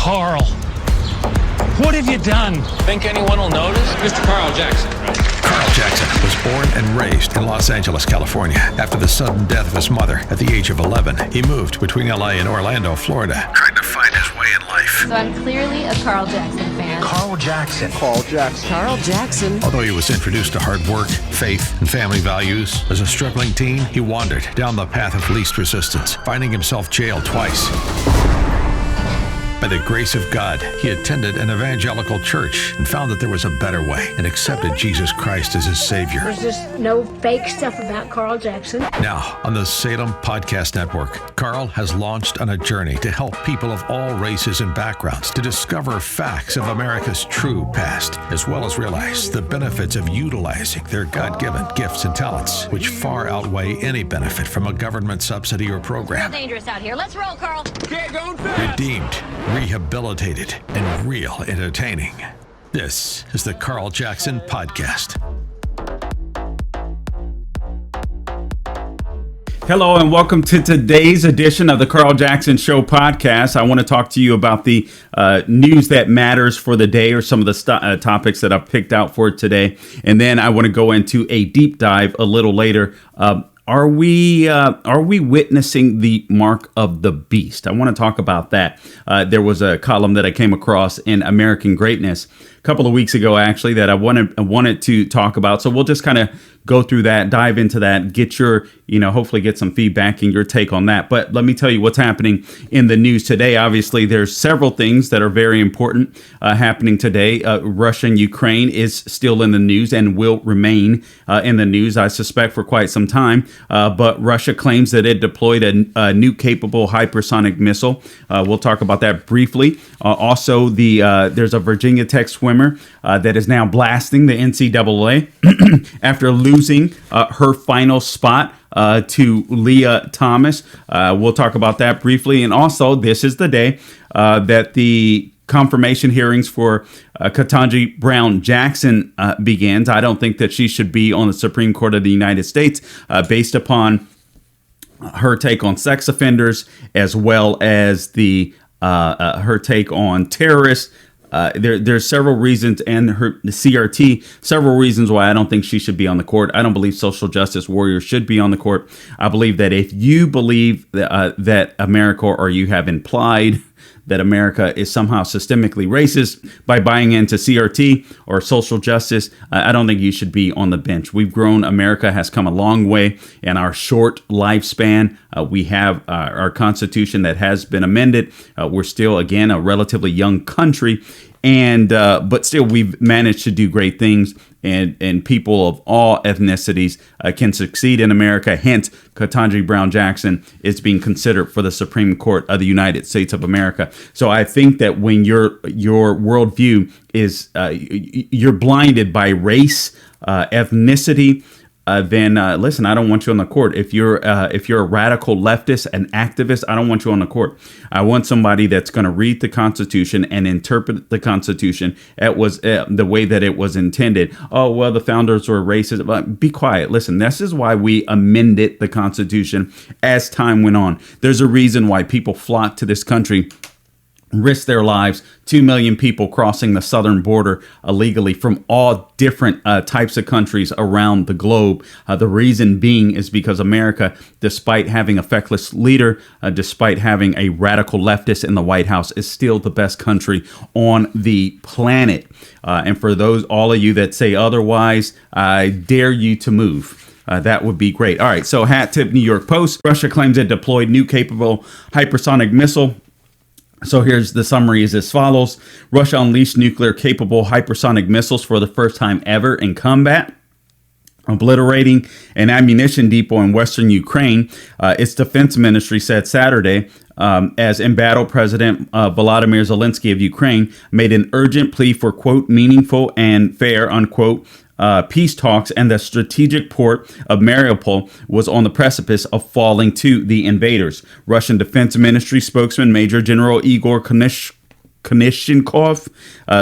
Carl, what have you done? Think anyone will notice? Mr. Carl Jackson, right? Carl Jackson was born and raised in Los Angeles, California. After the sudden death of his mother at the age of 11, he moved between LA and Orlando, Florida, trying to find his way in life. So I'm clearly a Carl Jackson fan. Carl Jackson. Carl Jackson. Carl Jackson. Although he was introduced to hard work, faith, and family values, as a struggling teen, he wandered down the path of least resistance, finding himself jailed twice. By the grace of God, he attended an evangelical church and found that there was a better way and accepted Jesus Christ as his Savior. There's just no fake stuff about Carl Jackson. Now, on the Salem Podcast Network, Carl has launched on a journey to help people of all races and backgrounds to discover facts of America's true past, as well as realize the benefits of utilizing their God-given gifts and talents, which far outweigh any benefit from a government subsidy or program. Real dangerous out here. Let's roll, Carl. Get going fast! Redeemed, rehabilitated, and real entertaining. This is the Carl Jackson Podcast. Hello and welcome to today's edition of the Carl Jackson Show podcast. I want to talk to you about the news that matters for the day, or some of the topics that I've picked out for today. And then I want to go into a deep dive a little later. Are we witnessing the mark of the beast? I want to talk about that. There was a column that I came across in American Greatness a couple of weeks ago, actually, that I wanted to talk about. So we'll just kind of go through that, dive into that, get your, hopefully get some feedback and your take on that. But let me tell you what's happening in the news today. Obviously, there's several things that are very important happening today. Russia and Ukraine is still in the news and will remain in the news, I suspect, for quite some time. But Russia claims that it deployed a nuke-capable hypersonic missile. We'll talk about that briefly. Also, there's a Virginia Tech swimmer that is now blasting the NCAA after losing her final spot to Lia THOMAS. We'll talk about that briefly. And also, this is the day that the confirmation hearings for Ketanji Brown Jackson begins. I don't think that she should be on the Supreme Court of the United States based upon her take on sex offenders, as well as her take on terrorists. There's several reasons, and the CRT, several reasons why I don't think she should be on the court. I don't believe social justice warriors should be on the court. I believe that if you believe that America, or you have implied that America is somehow systemically racist by buying into CRT or social justice, I don't think you should be on the bench. We've grown. America has come a long way in our short lifespan. We have our Constitution that has been amended. We're still, again, a relatively young country, and but still we've managed to do great things. And people of all ethnicities can succeed in America. Hence, Ketanji Brown Jackson is being considered for the Supreme Court of the United States of America. So I think that when your worldview is you're blinded by race, ethnicity, then listen, I don't want you on the court. If you're a radical leftist, an activist, I don't want you on the court. I want somebody that's going to read the Constitution and interpret the Constitution. It was the way that it was intended. Oh, well, the founders were racist. But be quiet. Listen, this is why we amended the Constitution as time went on. There's a reason why people flocked to this country, risk their lives. 2 million people crossing the southern border illegally from all different types of countries around the globe. The reason being is because America, despite having a feckless leader, despite having a radical leftist in the White House, is still the best country on the planet. And for all of you that say otherwise, I dare you to move. That would be great. All right. So hat tip, New York Post. Russia claims it deployed nuke-capable hypersonic missile. So here's the summary is as follows. Russia unleashed nuclear-capable hypersonic missiles for the first time ever in combat, obliterating an ammunition depot in western Ukraine. Its defense ministry said Saturday, as embattled President Volodymyr Zelensky of Ukraine made an urgent plea for, quote, meaningful and fair, unquote, peace talks, and the strategic port of Mariupol was on the precipice of falling to the invaders. Russian Defense Ministry spokesman Major General Igor Konishchenkov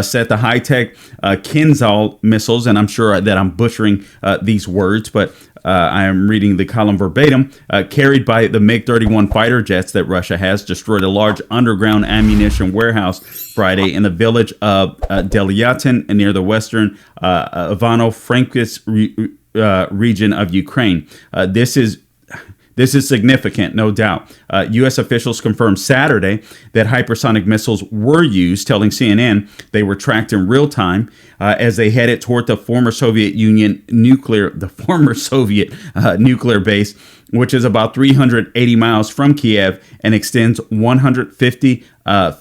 said the high-tech Kinzhal missiles, and I'm sure that I'm butchering these words, but I am reading the column verbatim. Carried by the MiG-31 fighter jets that Russia has, destroyed a large underground ammunition warehouse Friday in the village of Delyatin near the western Ivano-Frankivsk region of Ukraine. This is significant, no doubt. U.S. officials confirmed Saturday that hypersonic missiles were used, telling CNN they were tracked in real time as they headed toward the former Soviet nuclear base, which is about 380 miles from Kiev and extends 150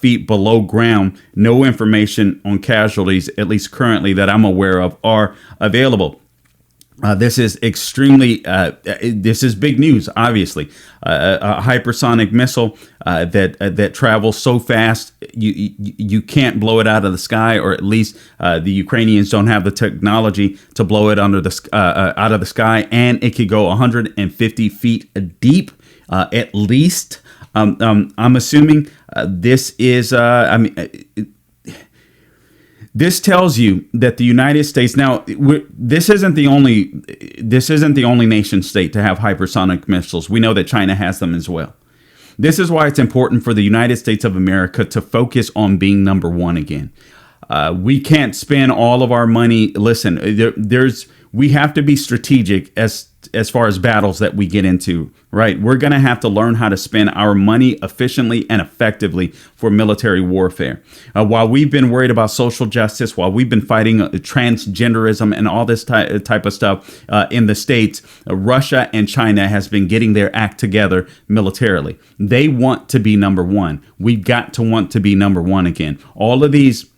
feet below ground. No information on casualties, at least currently that I'm aware of, are available. This is extremely, this is big news, obviously. A hypersonic missile that travels so fast, you can't blow it out of the sky, or at least the Ukrainians don't have the technology to blow it out of the sky, and it could go 150 feet deep, at least. I'm assuming this is, this tells you that the United States now. This isn't the only nation state to have hypersonic missiles. We know that China has them as well. This is why it's important for the United States of America to focus on being number one again. We can't spend all of our money. Listen, we have to be strategic as far as battles that we get into, right? We're going to have to learn how to spend our money efficiently and effectively for military warfare. While we've been worried about social justice, while we've been fighting transgenderism and all this type of stuff in the States, Russia and China has been getting their act together militarily. They want to be number one. We've got to want to be number one again. All of these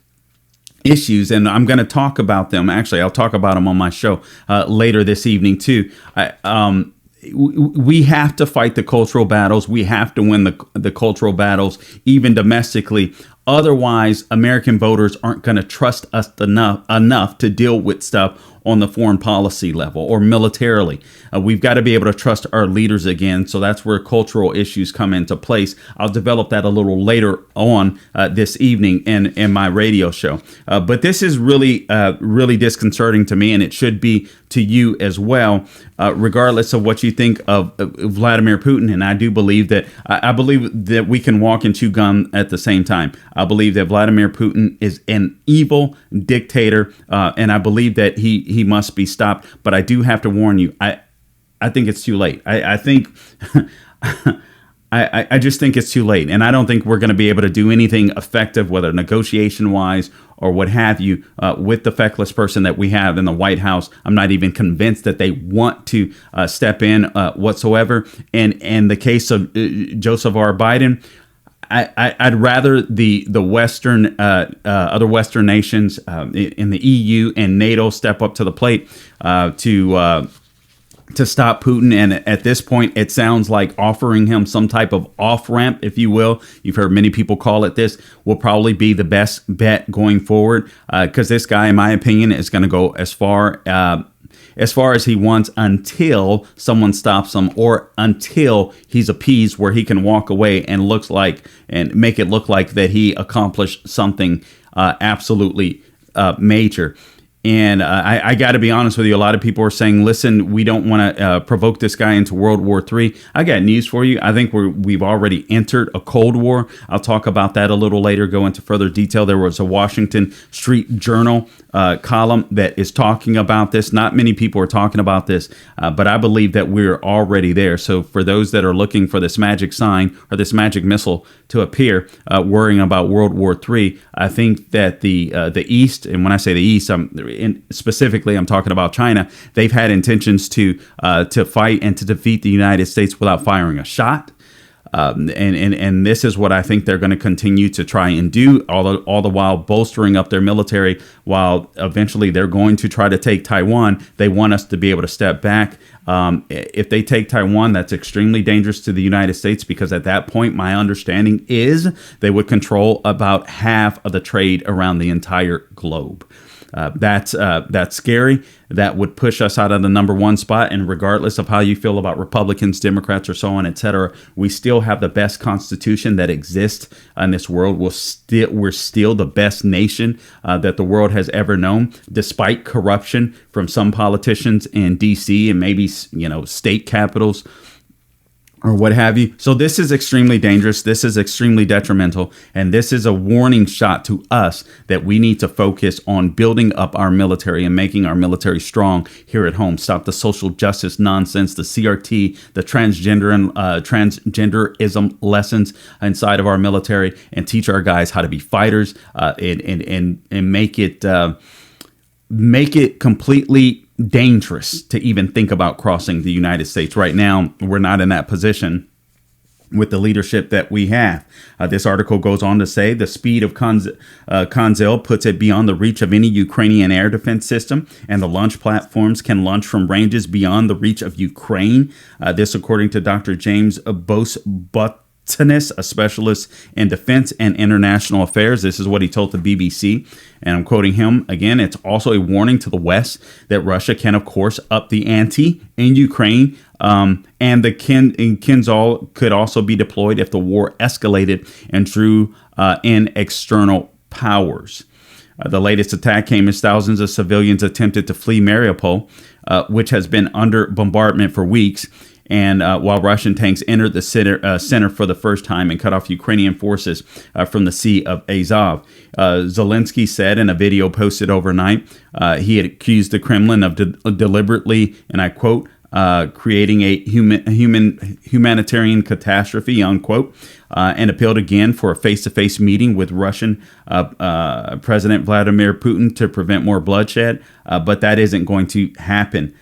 issues, and I'm going to talk about them. Actually, I'll talk about them on my show later this evening too. We have to fight the cultural battles. We have to win the cultural battles, even domestically. Otherwise, American voters aren't going to trust us enough to deal with stuff on the foreign policy level or militarily. We've got to be able to trust our leaders again. So that's where cultural issues come into place. I'll develop that a little later on this evening in my radio show. But this is really disconcerting to me, and it should be to you as well, regardless of what you think of Vladimir Putin. And I do believe that I believe that we can walk and chew gum at the same time. I believe that Vladimir Putin is an evil dictator, and I believe that he must be stopped. But I do have to warn you, I think it's too late. I think I just think it's too late, and I don't think we're going to be able to do anything effective, whether negotiation wise or what have you, with the feckless person that we have in the White House. I'm not even convinced that they want to step in whatsoever. And in the case of Joseph R. Biden, I'd rather the Western other Western nations in the EU and NATO step up to the plate to stop Putin. And at this point, it sounds like offering him some type of off-ramp, if you will. You've heard many people call it this, will probably be the best bet going forward, because this guy, in my opinion, is going to go as far as he wants until someone stops him, or until he's appeased where he can walk away and make it look like that he accomplished something absolutely major. And I got to be honest with you. A lot of people are saying, listen, we don't want to provoke this guy into World War III. I got news for you. I think we've already entered a Cold War. I'll talk about that a little later, go into further detail. There was a Washington Street Journal column that is talking about this. Not many people are talking about this, but I believe that we're already there. So for those that are looking for this magic sign or this magic missile to appear, worrying about World War III, I think that the East, and when I say the East, specifically I'm talking about China, they've had intentions to fight and to defeat the United States without firing a shot. And this is what I think they're going to continue to try and do, all the while bolstering up their military, while eventually they're going to try to take Taiwan. They want us to be able to step back. If they take Taiwan, that's extremely dangerous to the United States, because at that point, my understanding is they would control about half of the trade around the entire globe. That's scary. That would push us out of the number one spot. And regardless of how you feel about Republicans, Democrats, or so on, etc., we still have the best constitution that exists in this world. We're still the best nation that the world has ever known, despite corruption from some politicians in D.C. and maybe, state capitals or what have you. So this is extremely dangerous. This is extremely detrimental. And this is a warning shot to us that we need to focus on building up our military and making our military strong here at home. Stop the social justice nonsense, the CRT, the transgender and transgenderism lessons inside of our military, and teach our guys how to be fighters and make it completely dangerous to even think about crossing the United States. Right now, we're not in that position with the leadership that we have. This article goes on to say the speed of Konzel puts it beyond the reach of any Ukrainian air defense system, and the launch platforms can launch from ranges beyond the reach of Ukraine. This, according to Dr. James Botnis, a specialist in defense and international affairs. This is what he told the BBC, and I'm quoting him again. It's also a warning to the West that Russia can, of course, up the ante in Ukraine, and the Kinzhal could also be deployed if the war escalated and drew in external powers. The latest attack came as thousands of civilians attempted to flee Mariupol, which has been under bombardment for weeks. And while Russian tanks entered the center for the first time and cut off Ukrainian forces from the Sea of Azov. Zelensky said in a video posted overnight, he had accused the Kremlin of deliberately, and I quote, creating a humanitarian catastrophe, unquote, and appealed again for a face-to-face meeting with Russian President Vladimir Putin to prevent more bloodshed. But that isn't going to happen.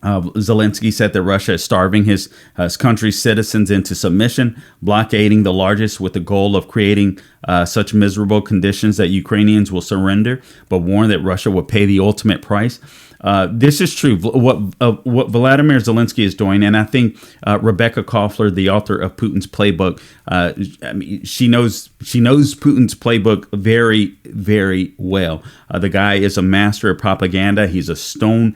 Zelensky said that Russia is starving his country's citizens into submission, blockading the largest with the goal of creating such miserable conditions that Ukrainians will surrender, but warned that Russia will pay the ultimate price. This is true. What Vladimir Zelensky is doing, and I think Rebecca Koffler, the author of Putin's Playbook, she knows Putin's playbook very, very well. The guy is a master of propaganda. He's a stone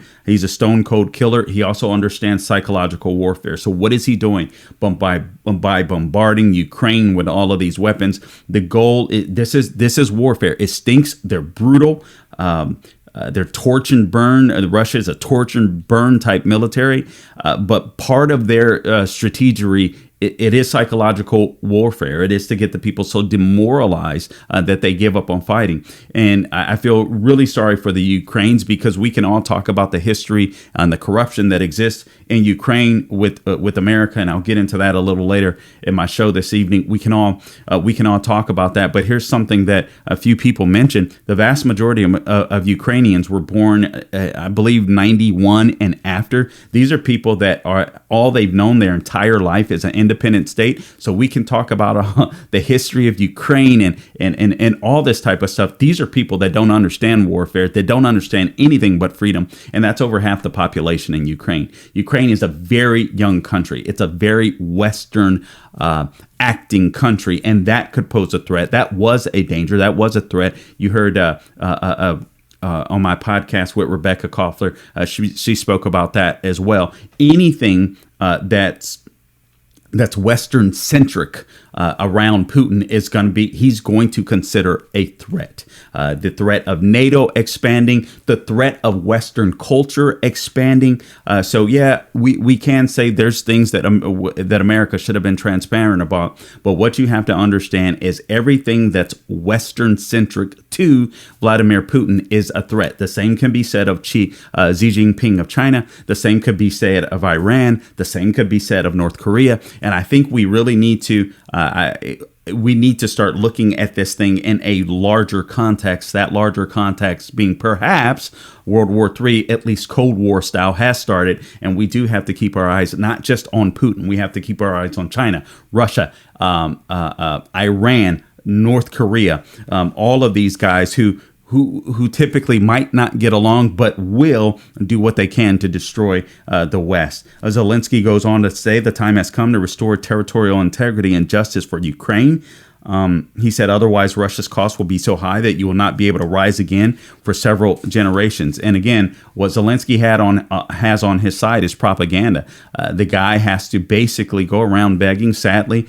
cold killer. He also understands psychological warfare. So what is he doing? By bombarding Ukraine with all of these weapons, the goal this is warfare. It stinks. They're brutal. They're torch and burn. Russia is a torch and burn type military, but part of their strategery, it is psychological warfare. It is to get the people so demoralized that they give up on fighting. And I feel really sorry for the Ukrainians, because we can all talk about the history and the corruption that exists in Ukraine with America, and I'll get into that a little later in my show this evening. We can all talk about that. But here's something that a few people mentioned: the vast majority of Ukrainians were born, I believe, 91 and after. These are people that are all they've known their entire life is an independent state. So we can talk about the history of Ukraine and all this type of stuff. These are people that don't understand warfare, that don't understand anything but freedom, and that's over half the population in Ukraine. Ukraine is a very young country. It's a very Western acting country, and that could pose a threat. That was a danger. That was a threat. You heard on my podcast with Rebecca Koffler, she spoke about that as well. Anything that's Western centric around Putin is going to be, he's going to consider a threat. The threat of NATO expanding, the threat of Western culture expanding. So yeah, we can say there's things that America should have been transparent about. But what you have to understand is everything that's Western centric to Vladimir Putin is a threat. The same can be said of Xi Jinping of China. The same could be said of Iran. The same could be said of North Korea. And I think we really need to start looking at this thing in a larger context, that larger context being perhaps World War III, at least Cold War style, has started. And we do have to keep our eyes not just on Putin. We have to keep our eyes on China, Russia, Iran, North Korea, all of these guys who typically might not get along, but will do what they can to destroy the West. Zelensky goes on to say the time has come to restore territorial integrity and justice for Ukraine. He said, otherwise, Russia's costs will be so high that you will not be able to rise again for several generations. And again, what Zelensky has on his side is propaganda. The guy has to basically go around begging, sadly,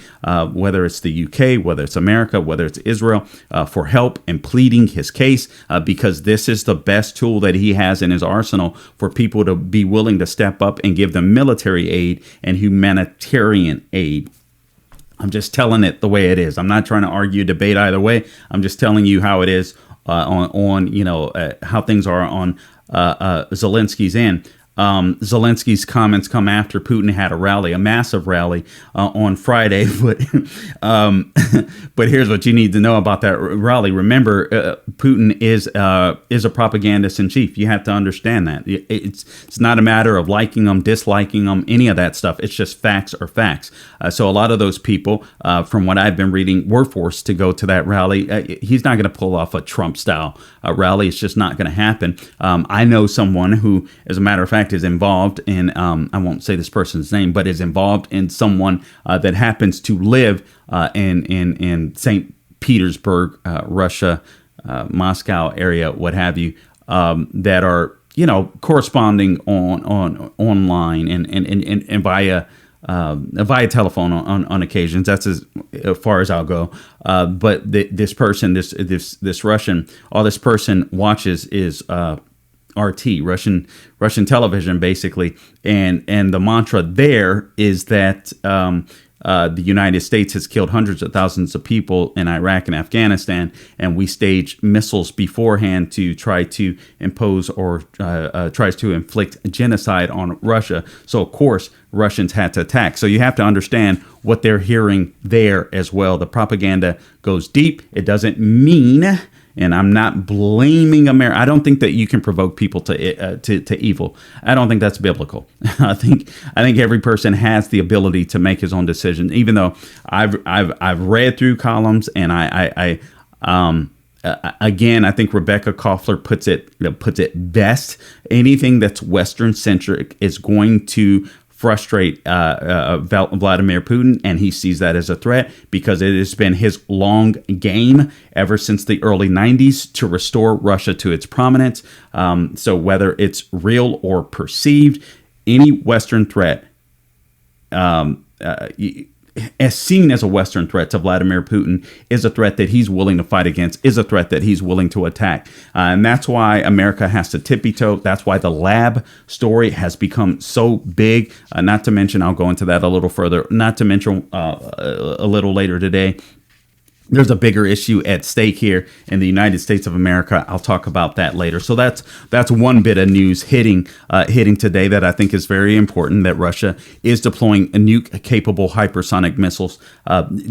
whether it's the UK, whether it's America, whether it's Israel, for help and pleading his case, because this is the best tool that he has in his arsenal for people to be willing to step up and give them military aid and humanitarian aid. I'm just telling it the way it is. I'm not trying to argue, debate either way. I'm just telling you how it is how things are on Zelensky's end. Zelensky's comments come after Putin had a rally, a massive rally on Friday. But here's what you need to know about that rally. Remember, Putin is a propagandist in chief. You have to understand that. It's not a matter of liking them, disliking them, any of that stuff. It's just facts are facts. So a lot of those people, from what I've been reading, were forced to go to that rally. He's not going to pull off a Trump-style rally. It's just not going to happen. I know someone who, as a matter of fact, is involved in, I won't say this person's name, but is involved in someone that happens to live in St. Petersburg, Russia, Moscow area, what have you, that are, corresponding online and via telephone on occasions. That's as far as I'll go. But this person, this Russian, all this person watches is RT, Russian television, basically, and the mantra there is that the United States has killed hundreds of thousands of people in Iraq and Afghanistan, and we stage missiles beforehand to try to impose or tries to inflict genocide on Russia. So of course Russians had to attack. So you have to understand what they're hearing there as well. The propaganda goes deep. It doesn't mean. And I'm not blaming America. I don't think that you can provoke people to evil. I don't think that's biblical. I think every person has the ability to make his own decision. Even though I've read through columns, and again, I think Rebecca Koffler puts it best. Anything that's Western centric is going to frustrate Vladimir Putin, and he sees that as a threat because it has been his long game ever since the early 90s to restore Russia to its prominence. So whether it's real or perceived, any Western threat, as seen as a Western threat to Vladimir Putin, is a threat that he's willing to fight against, is a threat that he's willing to attack. And that's why America has to tippy-toe. That's why the lab story has become so big. Not to mention, I'll go into that a little further, not to mention a little later today, there's a bigger issue at stake here in the United States of America. I'll talk about that later. So that's one bit of news hitting today that I think is very important, that Russia is deploying nuke-capable hypersonic missiles.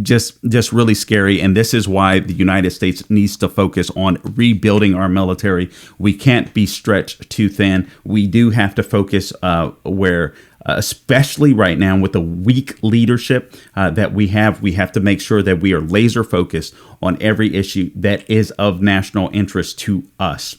Just really scary. And this is why the United States needs to focus on rebuilding our military. We can't be stretched too thin. We do have to focus where especially right now with the weak leadership that we have to make sure that we are laser focused on every issue that is of national interest to us.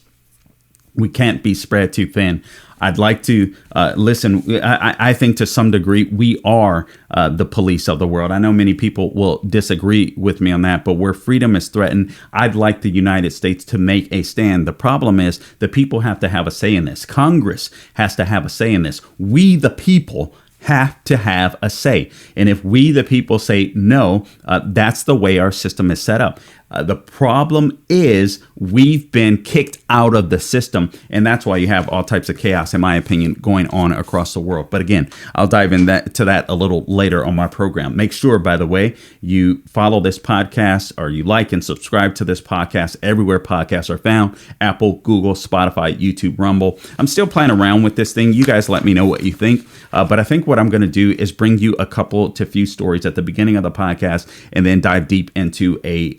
We can't be spread too thin. I'd like to listen. I think to some degree we are the police of the world. I know many people will disagree with me on that, but where freedom is threatened, I'd like the United States to make a stand. The problem is the people have to have a say in this. Congress has to have a say in this. We, the people, have to have a say. And if we, the people, say no, that's the way our system is set up. The problem is we've been kicked out of the system, and that's why you have all types of chaos, in my opinion, going on across the world. But again, I'll dive into that a little later on my program. Make sure, by the way, you follow this podcast, or you like and subscribe to this podcast everywhere podcasts are found: Apple, Google, Spotify, YouTube, Rumble. I'm still playing around with this thing. You guys let me know what you think. But I think what I'm going to do is bring you a couple to few stories at the beginning of the podcast, and then dive deep into a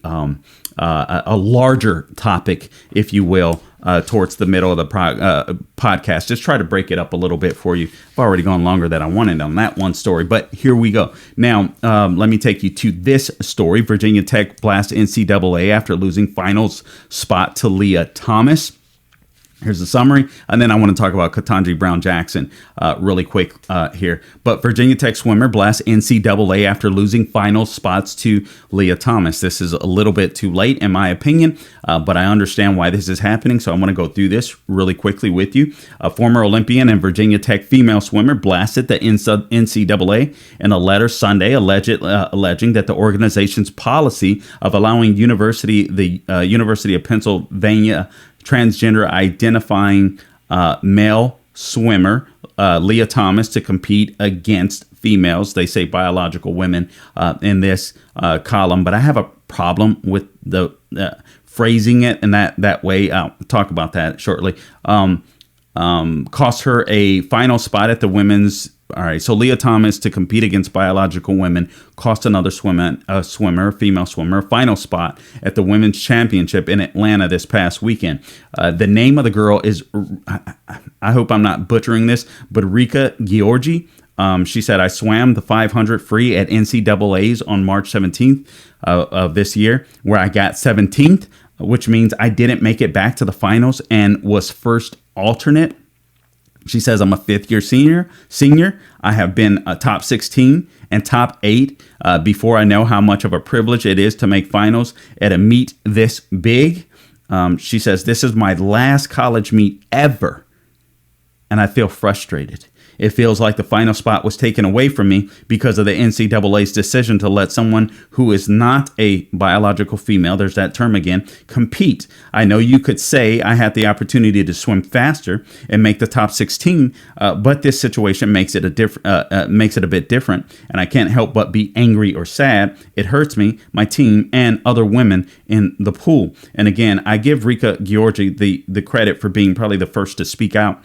larger topic, if you will, towards the middle of the podcast. Just try to break it up a little bit for you. I've already gone longer than I wanted on that one story, but here we go. Now, let me take you to this story. Virginia Tech blasts NCAA after losing finals spot to Lia THOMAS. Here's the summary, and then I want to talk about Ketanji Brown Jackson really quick here. But Virginia Tech swimmer blasts NCAA after losing final spots to Lia THOMAS. This is a little bit too late, in my opinion, but I understand why this is happening, so I want to go through this really quickly with you. A former Olympian and Virginia Tech female swimmer blasted the NCAA in a letter Sunday alleging that the organization's policy of allowing the University of Pennsylvania transgender identifying male swimmer Lia THOMAS to compete against females. They say biological women in this column, but I have a problem with the phrasing it in that way. I'll talk about that shortly. Cost her a final spot at the women's. All right, so Lia THOMAS to compete against biological women cost another female swimmer, final spot at the women's championship in Atlanta this past weekend. The name of the girl is, I hope I'm not butchering this, but Rika Georgi. She said, I swam the 500 free at NCAA's on March 17th of this year, where I got 17th, which means I didn't make it back to the finals and was first alternate. She says, I'm a fifth-year senior. I have been a top 16 and top 8 before I know how much of a privilege it is to make finals at a meet this big. She says, this is my last college meet ever, and I feel frustrated. It feels like the final spot was taken away from me because of the NCAA's decision to let someone who is not a biological female, there's that term again, compete. I know you could say I had the opportunity to swim faster and make the top 16, but this situation makes it a bit different, and I can't help but be angry or sad. It hurts me, my team, and other women in the pool. And again, I give Rika Georgi the credit for being probably the first to speak out.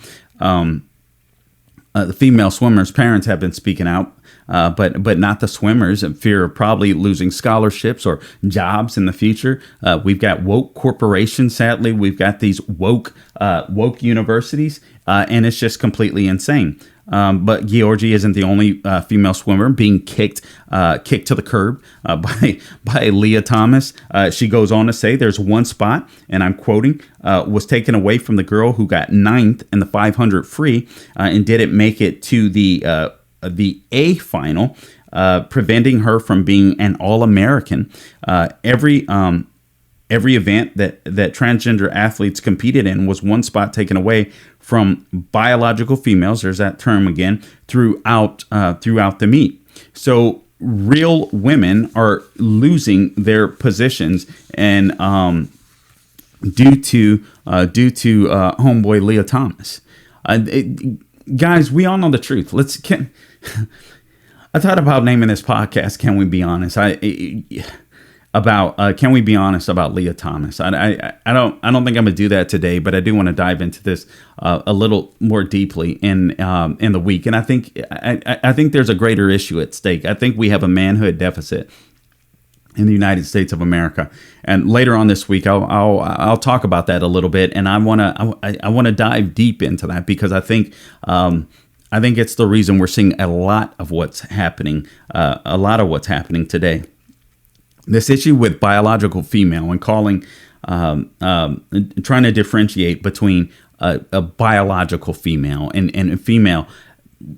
The female swimmers' parents have been speaking out, but not the swimmers, in fear of probably losing scholarships or jobs in the future. We've got woke corporations, sadly. We've got these woke universities, and it's just completely insane. But Georgi isn't the only female swimmer being kicked to the curb by Lia THOMAS. She goes on to say there's one spot, and I'm quoting, was taken away from the girl who got 9th in the 500 free and didn't make it to the A final, preventing her from being an All-American. Every event that transgender athletes competed in was one spot taken away from biological females. There's that term again throughout the meet. So real women are losing their positions, and due to homeboy Lia THOMAS. Guys, we all know the truth. I thought about naming this podcast "Can We Be Honest?" Can we be honest about Lia THOMAS? I don't think I'm gonna do that today, but I do want to dive into this a little more deeply in the week. And I think there's a greater issue at stake. I think we have a manhood deficit in the United States of America. And later on this week, I'll talk about that a little bit. And I wanna dive deep into that because I think it's the reason we're seeing a lot of what's happening today. This issue with biological female and trying to differentiate between a biological female and female,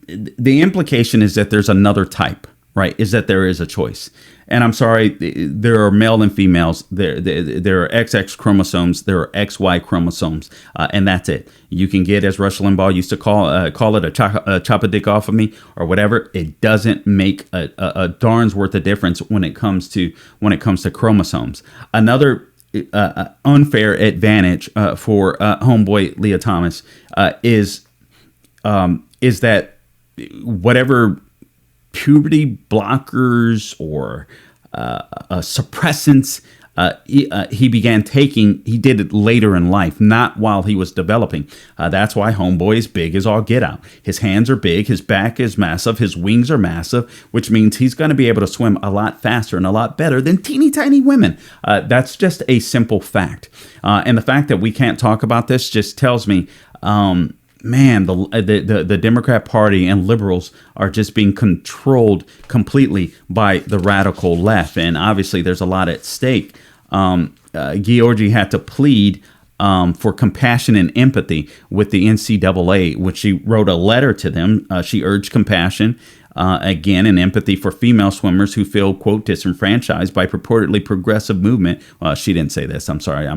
the implication is that there's another type, right? Is that there is a choice. And I'm sorry, there are male and females. There are XX chromosomes. There are XY chromosomes, and that's it. You can get, as Rush Limbaugh used to call it, a chop a dick off of me or whatever. It doesn't make a darn's worth of difference when it comes to chromosomes. Another unfair advantage for homeboy Lia THOMAS is that whatever puberty blockers or suppressants he began taking, he did it later in life, not while he was developing. That's why homeboy is big as all get out. His hands are big, his back is massive, his wings are massive, which means he's going to be able to swim a lot faster and a lot better than teeny tiny women. That's just a simple fact. And the fact that we can't talk about this just tells me man, the Democrat Party and liberals are just being controlled completely by the radical left. And obviously there's a lot at stake. Georgi had to plead for compassion and empathy with the NCAA, which she wrote a letter to them. She urged compassion, again, and empathy for female swimmers who feel, quote, disenfranchised by purportedly progressive movement. Well, she didn't say this. I'm sorry.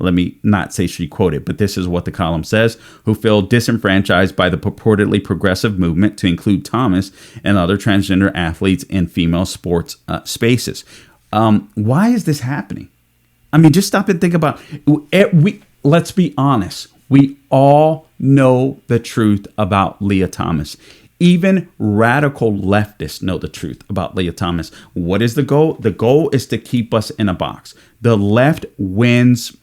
Let me not say she quoted, but this is what the column says, who feel disenfranchised by the purportedly progressive movement, to include Thomas and other transgender athletes in female sports spaces. Why is this happening? I mean, just stop and think about it. Let's be honest. We all know the truth about Lia Thomas. Even radical leftists know the truth about Lia Thomas. What is the goal? The goal is to keep us in a box. The left wins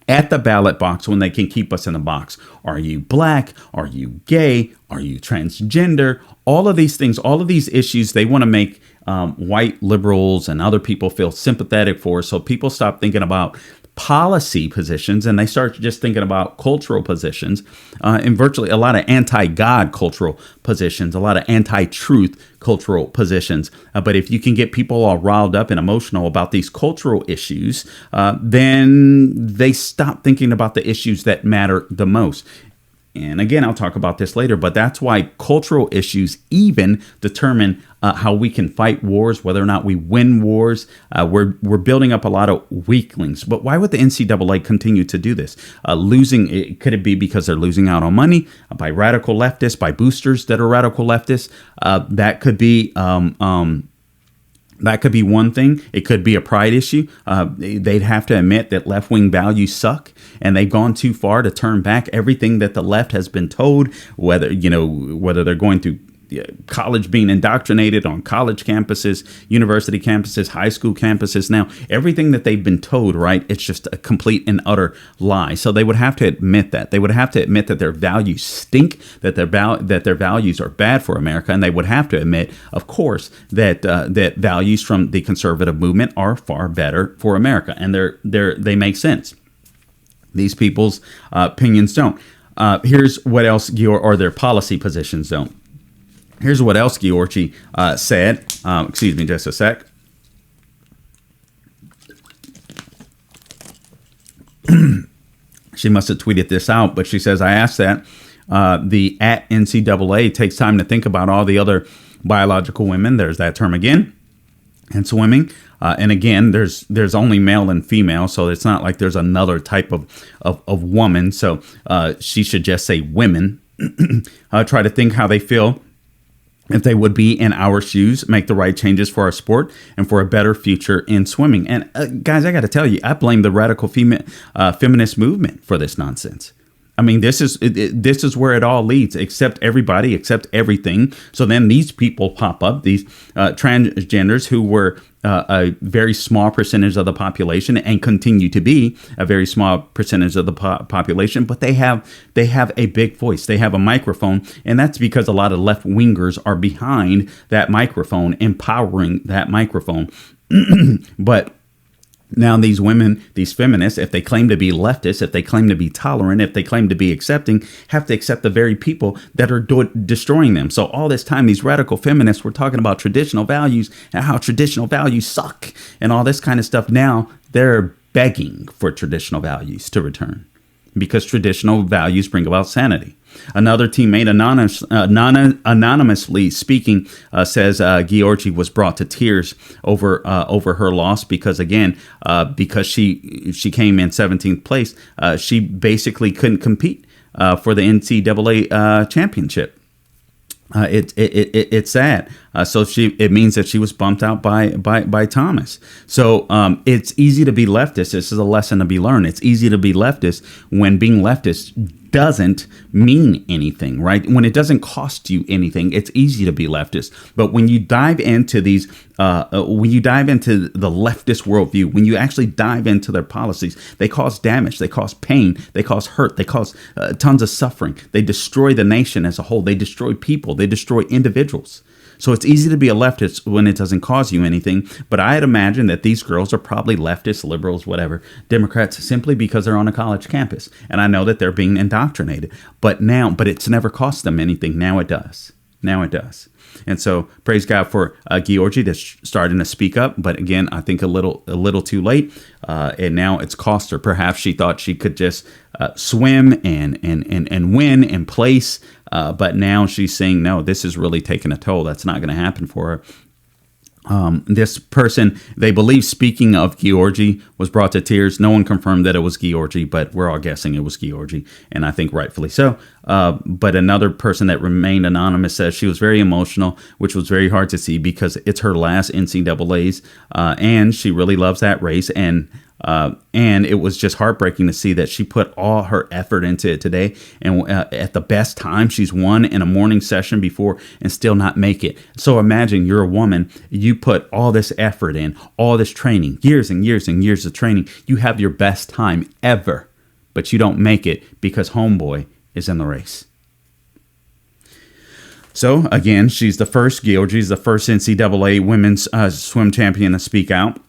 at the ballot box when they can keep us in a box. Are you black? Are you gay? Are you transgender? All of these things, all of these issues, they want to make white liberals and other people feel sympathetic for. So people stop thinking about policy positions and they start just thinking about cultural positions, and virtually a lot of anti-God cultural positions, a lot of anti-truth cultural positions. But if you can get people all riled up and emotional about these cultural issues, then they stop thinking about the issues that matter the most. And again, I'll talk about this later, but that's why cultural issues even determine how we can fight wars, whether or not we win wars. We're building up a lot of weaklings. But why would the NCAA continue to do this? Could it be because they're losing out on money by radical leftists, by boosters that are radical leftists? That could be. That could be one thing. It could be a pride issue. They'd have to admit that left-wing values suck, and they've gone too far to turn back everything that the left has been told, whether they're going through college, being indoctrinated on college campuses, university campuses, high school campuses. Now, everything that they've been told, right, it's just a complete and utter lie. So they would have to admit that. They would have to admit that their values stink, that their values are bad for America, and they would have to admit, of course, that that values from the conservative movement are far better for America, and they make sense. These people's opinions don't. Here's what else, or their policy positions don't. Here's what else Giorgi said. Excuse me just a sec. She must have tweeted this out, but she says, I asked that the at NCAA takes time to think about all the other biological women. There's that term again. And swimming. And again, there's only male and female, so it's not like there's another type of woman. So she should just say women. Try to think how they feel if they would be in our shoes, make the right changes for our sport and for a better future in swimming. And guys, I got to tell you, I blame the radical feminist movement for this nonsense. I mean, this is where it all leads. Accept everybody, accept everything. So then these people pop up, these transgenders who were a very small percentage of the population and continue to be a very small percentage of the population, but they have a big voice. They have a microphone, and that's because a lot of left wingers are behind that microphone, empowering that microphone. But now these women, these feminists, if they claim to be leftists, if they claim to be tolerant, if they claim to be accepting, have to accept the very people that are destroying them. So all this time, these radical feminists were talking about traditional values and how traditional values suck and all this kind of stuff. Now they're begging for traditional values to return because traditional values bring about sanity. Another teammate, anonymously speaking, says Giorgi was brought to tears over her loss because, again, because she came in 17th place, she basically couldn't compete for the NCAA championship. It's sad. So it means that she was bumped out by Thomas. So it's easy to be leftist. This is a lesson to be learned. It's easy to be leftist when being leftist doesn't mean anything, right? When it doesn't cost you anything, it's easy to be leftist. But when you dive into the leftist worldview, when you actually dive into their policies, they cause damage, they cause pain, they cause hurt, they cause tons of suffering. They destroy the nation as a whole. They destroy people. They destroy individuals. So it's easy to be a leftist when it doesn't cause you anything. But I'd imagine that these girls are probably leftists, liberals, whatever, Democrats, simply because they're on a college campus. And I know that they're being indoctrinated. But it's never cost them anything. Now it does. Now it does. And so praise God for Georgie that's starting to speak up. But again, I think a little too late. And now it's cost her. Perhaps she thought she could just swim and win and place. But now she's saying, no, this is really taking a toll. That's not going to happen for her. This person, they believe, speaking of Georgie, was brought to tears. No one confirmed that it was Georgie, but we're all guessing it was Georgie, and I think rightfully so. But another person that remained anonymous says she was very emotional, which was very hard to see because it's her last NCAAs, and she really loves that race. And it was just heartbreaking to see that she put all her effort into it today. And at the best time, she's won in a morning session before and still not make it. So imagine you're a woman. You put all this effort in, all this training, years and years and years of training. You have your best time ever, but you don't make it because Homeboy is in the race. So again, she's the first Georgie's the first NCAA women's swim champion to speak out.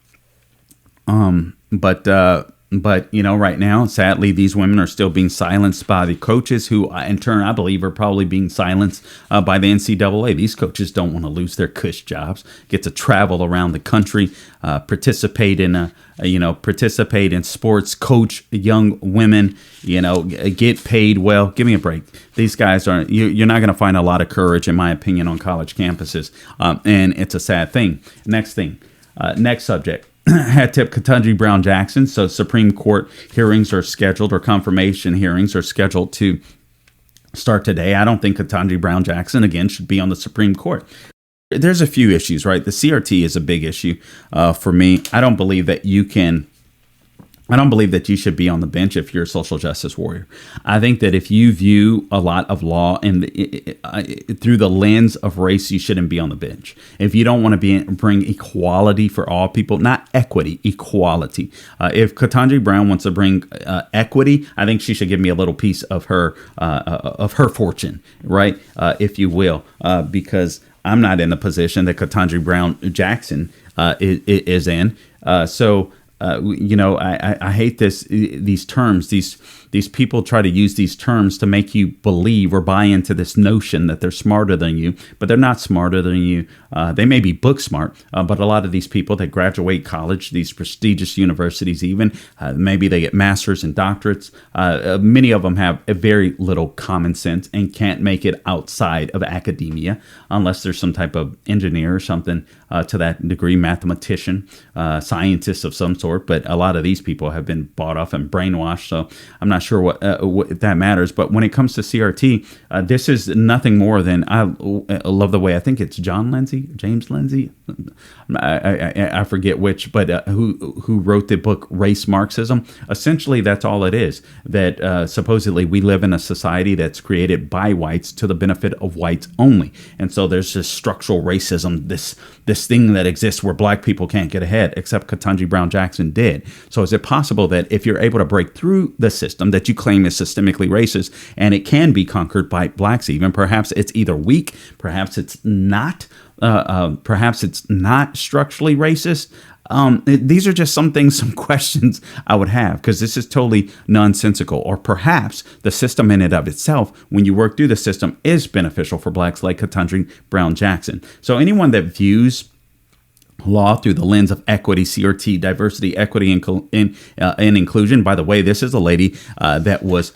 But you know, right now, sadly, these women are still being silenced by the coaches who, in turn, I believe are probably being silenced by the NCAA. These coaches don't want to lose their cush jobs, get to travel around the country, participate in sports, coach young women, get paid well. Give me a break. These guys aren't, you're not going to find a lot of courage, in my opinion, on college campuses. And it's a sad thing. Next subject. Hat tip Ketanji Brown Jackson. So Supreme Court hearings are scheduled, or confirmation hearings are scheduled to start today. I don't think Ketanji Brown Jackson, again, should be on the Supreme Court. There's a few issues, right? The CRT is a big issue for me. I don't believe that you should be on the bench if you're a social justice warrior. I think that if you view a lot of law through the lens of race, you shouldn't be on the bench. If you don't want to bring equality for all people, not equity, equality. If Ketanji Brown wants to bring equity, I think she should give me a little piece of her fortune, right? If you will, because I'm not in the position that Ketanji Brown Jackson is in. I hate these terms. These people try to use these terms to make you believe or buy into this notion that they're smarter than you, but they're not smarter than you. They may be book smart, but a lot of these people that graduate college, these prestigious universities even, maybe they get masters and doctorates. Many of them have a very little common sense and can't make it outside of academia unless there's some type of engineer or something to that degree, mathematician, scientist of some sort. But a lot of these people have been bought off and brainwashed, so I'm not sure what that matters. But when it comes to CRT, this is nothing more than, I love the way, I think it's James Lindsay, I forget which, but who wrote the book Race Marxism. Essentially, that's all it is, that supposedly we live in a society that's created by whites to the benefit of whites only. And so there's this structural racism, this thing that exists where black people can't get ahead, except Ketanji Brown Jackson did. So is it possible that if you're able to break through the system that you claim is systemically racist, and it can be conquered by blacks even, perhaps it's either weak, perhaps it's not structurally racist? These are just some questions I would have, because this is totally nonsensical. Or perhaps the system in and of itself, when you work through the system, is beneficial for blacks like Ketanji Brown Jackson. So anyone that views law through the lens of equity, CRT, diversity, equity, and inclusion. By the way, this is a lady that was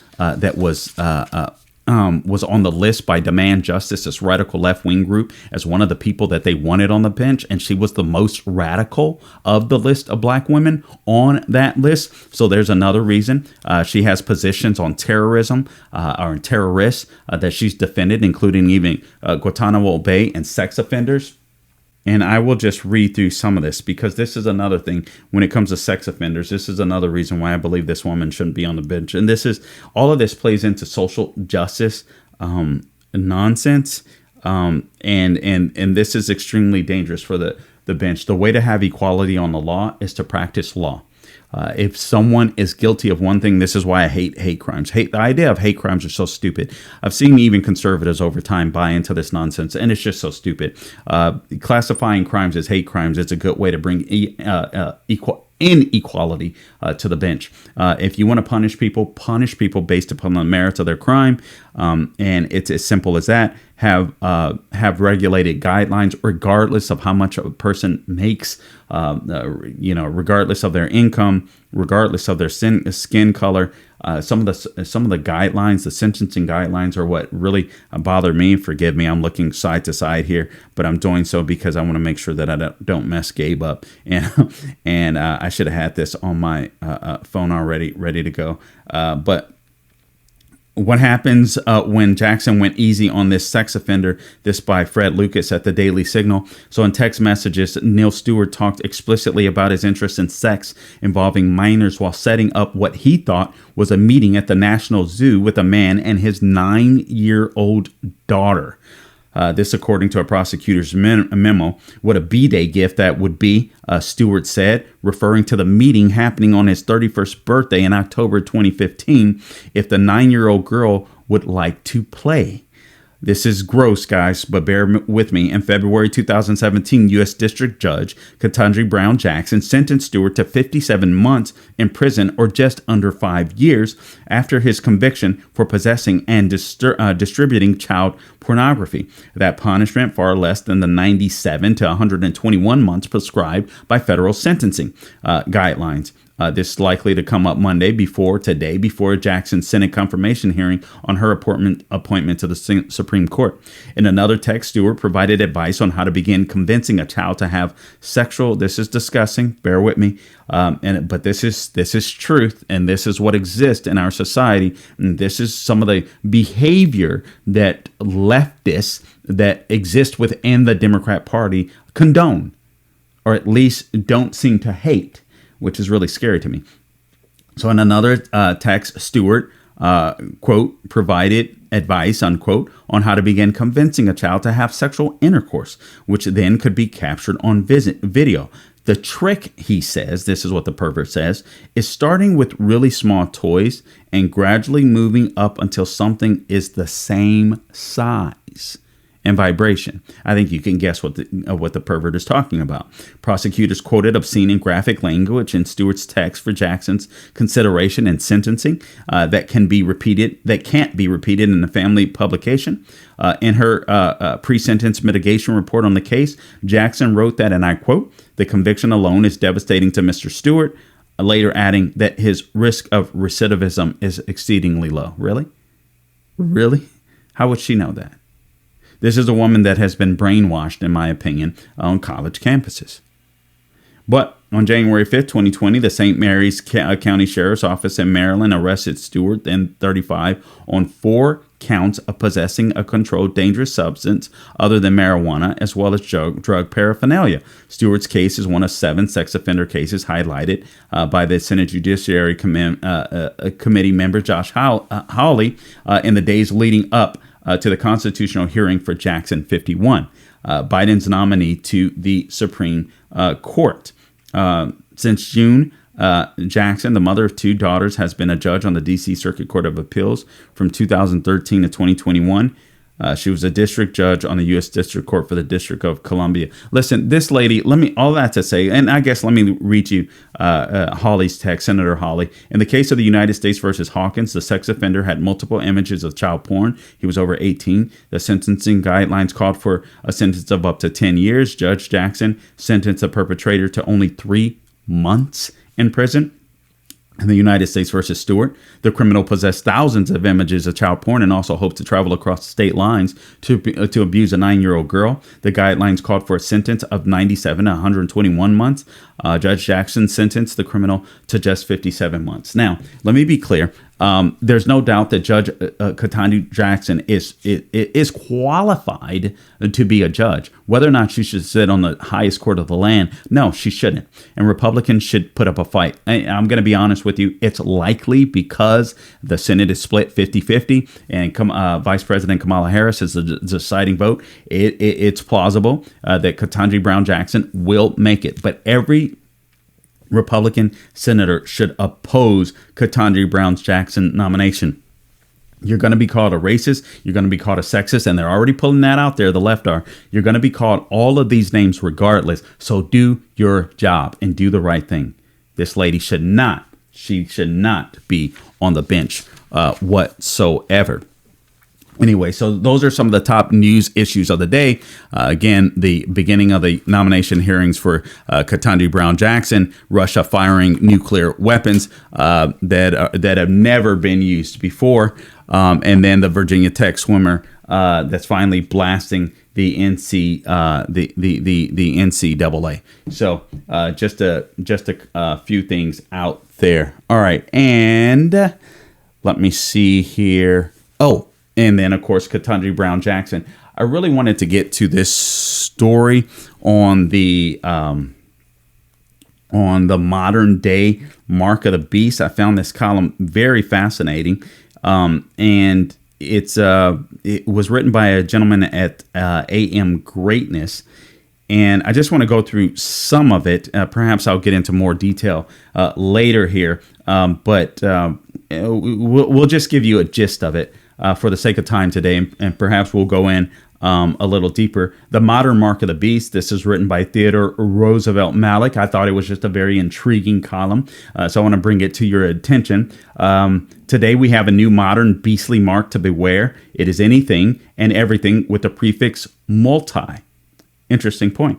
on the list by Demand Justice, this radical left-wing group, as one of the people that they wanted on the bench, and she was the most radical of the list of black women on that list. So there's another reason. She has positions on terrorism or terrorists that she's defended, including even Guantanamo Bay and sex offenders. And I will just read through some of this, because this is another thing when it comes to sex offenders. This is another reason why I believe this woman shouldn't be on the bench. And all of this plays into social justice nonsense. And this is extremely dangerous for the bench. The way to have equality on the law is to practice law. If someone is guilty of one thing, this is why I hate hate crimes. The idea of hate crimes are so stupid. I've seen even conservatives over time buy into this nonsense, and it's just so stupid. Classifying crimes as hate crimes is a good way to bring inequality to the bench. If you want to punish people based upon the merits of their crime, and it's as simple as that. have regulated guidelines, regardless of how much a person makes, regardless of their income, regardless of their skin color. Some of the guidelines, the sentencing guidelines, are what really bother me. Forgive me, I'm looking side to side here, but I'm doing so because I want to make sure that I don't mess Gabe up. And I should have had this on my phone already, ready to go. But what happens when Jackson went easy on this sex offender? This by Fred Lucas at the Daily Signal. So in text messages, Neil Stewart talked explicitly about his interest in sex involving minors while setting up what he thought was a meeting at the National Zoo with a man and his 9-year-old daughter. This, according to a prosecutor's memo, what a B-Day gift that would be, Stewart said, referring to the meeting happening on his 31st birthday in October 2015, if the 9-year-old girl would like to play. This is gross, guys, but bear with me. In February 2017, U.S. District Judge Ketanji Brown Jackson sentenced Stewart to 57 months in prison, or just under 5 years, after his conviction for possessing and distributing child pornography. That punishment far less than the 97 to 121 months prescribed by federal sentencing guidelines. This is likely to come up Monday before Jackson's Senate confirmation hearing on her appointment to the Supreme Court. In another text, Stewart provided advice on how to begin convincing a child to have sexual. This is disgusting. Bear with me. But this is truth, and this is what exists in our society. And this is some of the behavior that leftists that exist within the Democrat Party condone, or at least don't seem to hate, which is really scary to me. So in another text, Stewart, quote, provided advice, unquote, on how to begin convincing a child to have sexual intercourse, which then could be captured on video. The trick, he says, this is what the pervert says, is starting with really small toys and gradually moving up until something is the same size and vibration. I think you can guess what the pervert is talking about. Prosecutors quoted obscene and graphic language in Stewart's text for Jackson's consideration and sentencing that can't be repeated in the family publication. In her pre-sentence mitigation report on the case, Jackson wrote that, and I quote, "The conviction alone is devastating to Mr. Stewart," later adding that his risk of recidivism is exceedingly low. Really? Really? How would she know that? This is a woman that has been brainwashed, in my opinion, on college campuses. But on January 5th, 2020, the St. Mary's County Sheriff's Office in Maryland arrested Stewart, then 35, on 4 counts of possessing a controlled dangerous substance other than marijuana, as well as drug paraphernalia. Stewart's case is one of 7 sex offender cases highlighted by the Senate Judiciary Committee member Josh Hawley in the days leading up to the constitutional hearing for Jackson 51, Biden's nominee to the Supreme Court. Since June, Jackson, the mother of 2 daughters, has been a judge on the D.C. Circuit Court of Appeals from 2013 to 2021. She was a district judge on the U.S. District Court for the District of Columbia. Listen, this lady, all that to say, and I guess let me read you Hawley's text, Senator Hawley. In the case of the United States versus Hawkins, the sex offender had multiple images of child porn. He was over 18. The sentencing guidelines called for a sentence of up to 10 years. Judge Jackson sentenced the perpetrator to only 3 months in prison. In the United States versus Stewart, the criminal possessed thousands of images of child porn and also hoped to travel across state lines to abuse a 9-year-old girl. The guidelines called for a sentence of 97 to 121 months. Judge Jackson sentenced the criminal to just 57 months. Now, let me be clear. There's no doubt that Judge Ketanji Jackson is qualified to be a judge. Whether or not she should sit on the highest court of the land, no, she shouldn't. And Republicans should put up a fight. I'm going to be honest with you. It's likely because the Senate is split 50-50 and Vice President Kamala Harris is the deciding vote. It's plausible that Ketanji Brown Jackson will make it. But every Republican senator should oppose Ketanji Brown Jackson nomination. You're going to be called a racist. You're going to be called a sexist. And they're already pulling that out there. The left are. You're going to be called all of these names regardless. So do your job and do the right thing. This lady should not be on the bench whatsoever. Anyway, so those are some of the top news issues of the day. Again, the beginning of the nomination hearings for Ketanji Brown Jackson, Russia firing nuclear weapons that have never been used before, and then the Virginia Tech swimmer that's finally blasting the the NCAA. So just a few things out there. All right, and let me see here. Oh. And then, of course, Ketanji Brown Jackson. I really wanted to get to this story on the modern day mark of the beast. I found this column very fascinating, and it was written by a gentleman at AM Greatness. And I just want to go through some of it. Perhaps I'll get into more detail later here, but we'll just give you a gist of it. For the sake of time today, and perhaps we'll go in a little deeper. The Modern Mark of the Beast. This is written by Theodore Roosevelt Malik. I thought it was just a very intriguing column, so I want to bring it to your attention. Today we have a new modern beastly mark to beware. It is anything and everything with the prefix multi. Interesting point.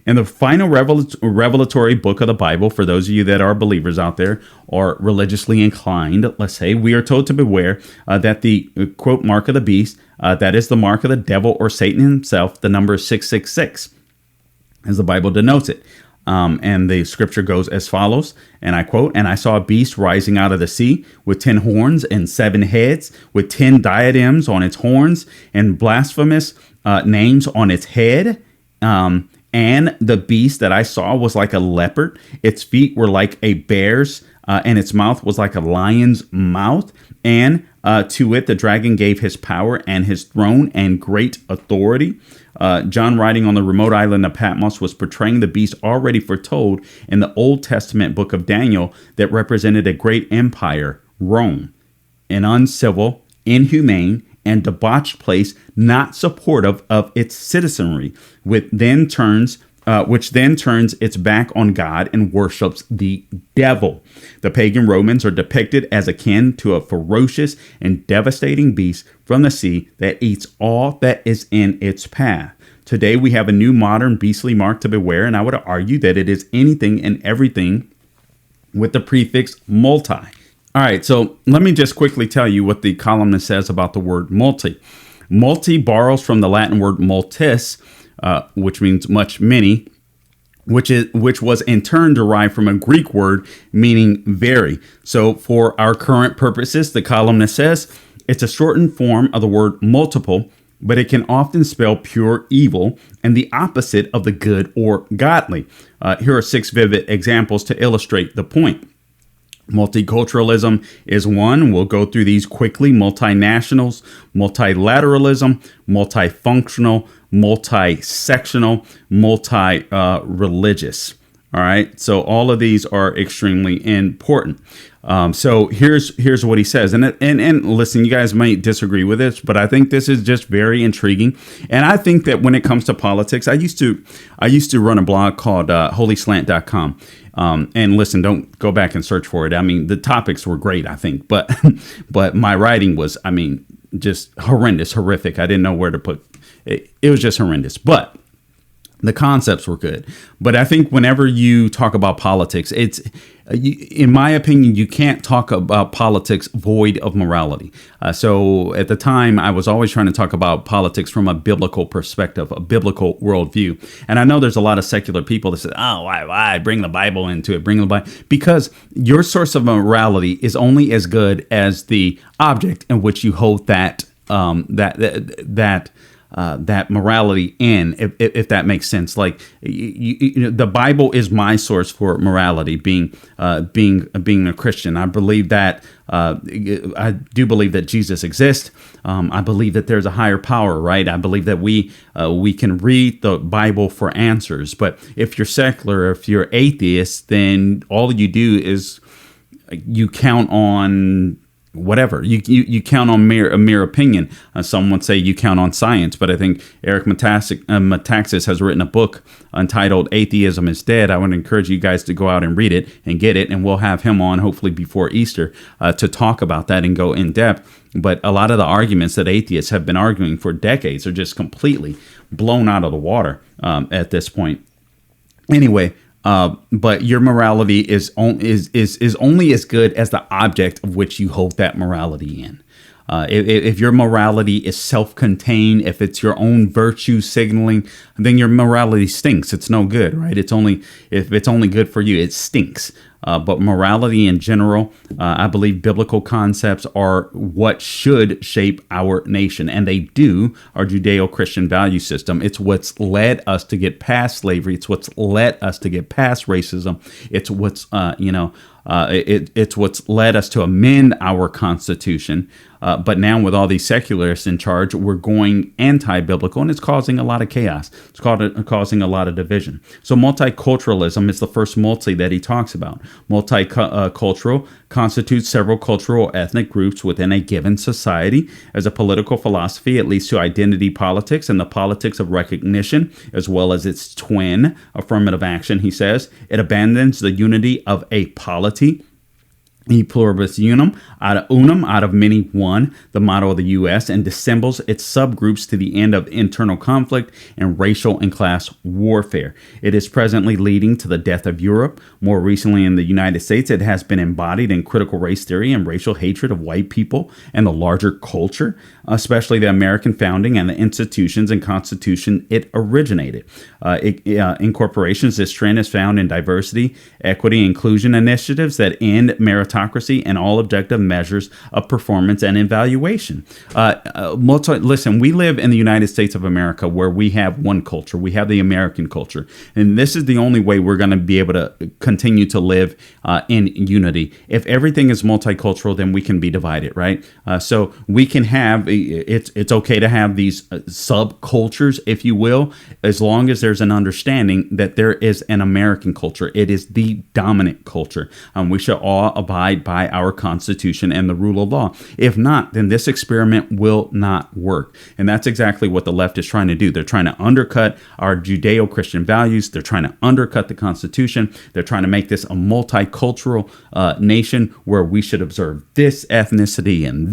In the final revelatory book of the Bible, for those of you that are believers out there or religiously inclined, let's say, we are told to beware that the, quote, mark of the beast, that is the mark of the devil or Satan himself, the number 666, as the Bible denotes it. And the scripture goes as follows, and I quote, "And I saw a beast rising out of the sea with 10 horns and 7 heads, with 10 diadems on its horns and blasphemous names on its head. And the beast that I saw was like a leopard. Its feet were like a bear's, and its mouth was like a lion's mouth. And to it, the dragon gave his power and his throne and great authority." John, writing on the remote island of Patmos, was portraying the beast already foretold in the Old Testament book of Daniel that represented a great empire, Rome, an uncivil, inhumane, and debauched place not supportive of its citizenry, which then turns its back on God and worships the devil. The pagan Romans are depicted as akin to a ferocious and devastating beast from the sea that eats all that is in its path. Today we have a new modern beastly mark to beware, and I would argue that it is anything and everything with the prefix multi. All right, so let me just quickly tell you what the columnist says about the word multi. Multi borrows from the Latin word multis, which means much, many, which was in turn derived from a Greek word meaning very. So for our current purposes, the columnist says it's a shortened form of the word multiple, but it can often spell pure evil and the opposite of the good or godly. Here are 6 vivid examples to illustrate the point. Multiculturalism is one. We'll go through these quickly. Multinationals, multilateralism, multifunctional, multi-sectional, multi-religious. All right. So all of these are extremely important. So here's what he says. And listen, you guys might disagree with this, but I think this is just very intriguing. And I think that when it comes to politics, I used to run a blog called holyslant.com. And listen, don't go back and search for it. I mean, the topics were great, I think, but my writing was, I mean, just horrendous, horrific. I didn't know where to put it. It was just horrendous, but the concepts were good. But I think whenever you talk about politics, it's, in my opinion, you can't talk about politics void of morality. So at the time, I was always trying to talk about politics from a biblical perspective, a biblical worldview. And I know there's a lot of secular people that say, oh, why bring the Bible into it? Bring the Bible. Because your source of morality is only as good as the object in which you hold that morality in, if that makes sense. Like the Bible is my source for morality. Being a Christian, I believe that I do believe that Jesus exists. I believe that there's a higher power, right? I believe that we can read the Bible for answers. But if you're secular, if you're atheist, then all you do is you count on whatever. You count on mere opinion. Some would say you count on science, but I think Eric Metaxas has written a book entitled "Atheism is Dead." I would encourage you guys to go out and read it and get it, and we'll have him on hopefully before Easter to talk about that and go in depth. But a lot of the arguments that atheists have been arguing for decades are just completely blown out of the water at this point. Anyway. But your morality is only as good as the object of which you hold that morality in. If your morality is self-contained, if it's your own virtue signaling, then your morality stinks. It's no good, right? If it's only good for you, it stinks. But morality in general, I believe biblical concepts are what should shape our nation. And they do, our Judeo-Christian value system. It's what's led us to get past slavery. It's what's led us to get past racism. It's what's, it's what's led us to amend our Constitution. But now with all these secularists in charge, we're going anti-biblical, and it's causing a lot of chaos. It's causing a lot of division. So multiculturalism is the first multi that he talks about. Multicultural constitutes several cultural ethnic groups within a given society. As a political philosophy, it leads to identity politics and the politics of recognition, as well as its twin, affirmative action, he says. It abandons the unity of a polity. E pluribus unum, out of many one, the motto of the U.S., and dissembles its subgroups to the end of internal conflict and racial and class warfare. It is presently leading to the death of Europe. More recently in the United States, it has been embodied in critical race theory and racial hatred of white people and the larger culture, especially the American founding and the institutions and constitution it originated. In corporations, this trend is found in diversity, equity, inclusion initiatives that end meritocracy and all objective measures of performance and evaluation. Listen, we live in the United States of America where we have one culture. We have the American culture. And this is the only way we're going to be able to continue to live in unity. If everything is multicultural, then we can be divided, right? So we can have, it's okay to have these subcultures, if you will, as long as there's an understanding that there is an American culture. It is the dominant culture. We should all abide by our Constitution and the rule of law. If not, then this experiment will not work. And that's exactly what the left is trying to do. They're trying to undercut our Judeo-Christian values. They're trying to undercut the Constitution. They're trying to make this a multicultural nation where we should observe this ethnicity and